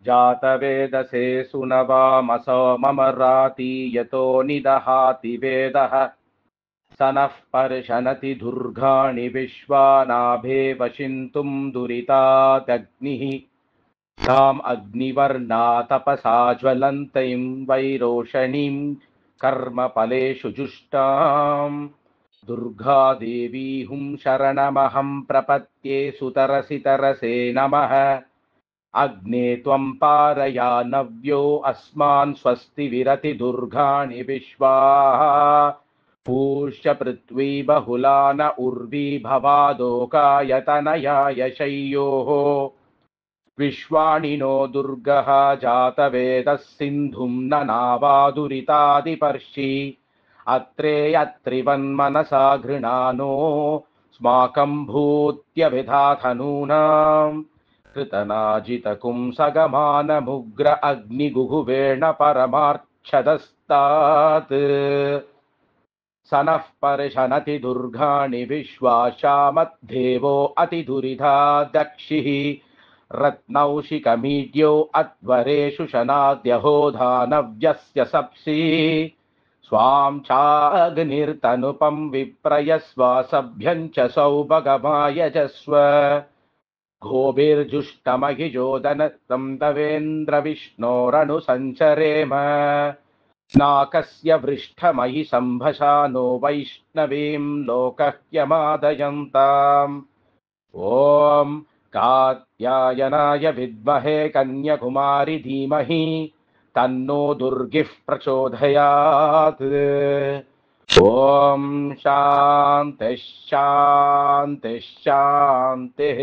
जातवेदसे सुनवामसो ममराति यतो निदहाति वेदः स नः पर्शनति दुर्गाणि विश्वानाभे वशिन्तुं दुरितादग्निः ताम् अग्निवर्णा तपसा ज्वलन्तीं वैरोषणीं कर्मफलेषु जुष्टाम् दुर्गादेवी हुं शरणमहं प्रपद्ये सुतरसि तरसे नमः अग्ने त्वं पारयानव्यो अस्मान् स्वस्ति विरति दुर्गाणि विश्वाः पूष्य पृथ्वी बहुलान उर्वी भवादोकायतनयाय शय्योः विश्वाणि नो दुर्गः जातवेदः सिन्धुं न नावादुरितादिपर्षि अत्रेयत्रिवन्मनसा घृणानो स्माकं भूत्यभिधाधनूनाम् कृतनाजितकुंसगमानमुग्र अग्निगुहुवेण परमार्च्छदस्तात् स नः पर्शनति दुर्गाणि विश्वाशामद्देवो अतिदुरिधा दक्षिः रत्नौशिकमीड्यो अध्वरेषु शनाद्यहो दानव्यस्य सप्सि स्वां चाग्निर्तनुपं विप्रयस्वासभ्यं च सौभगमायजस्व गोभिर्जुष्टमहिजोदनतं तवेन्द्रविष्णोरनुसञ्चरेम नाकस्य वृष्ठमयि सम्भशानो वैष्णवीं लोकह्यमादयन्ताम् ॐ कात्यायनाय विद्महे कन्याकुमारि धीमहि तन्नो दुर्गिः प्रचोदयात् ॐ शान्तिः शान्तिः शान्तिः।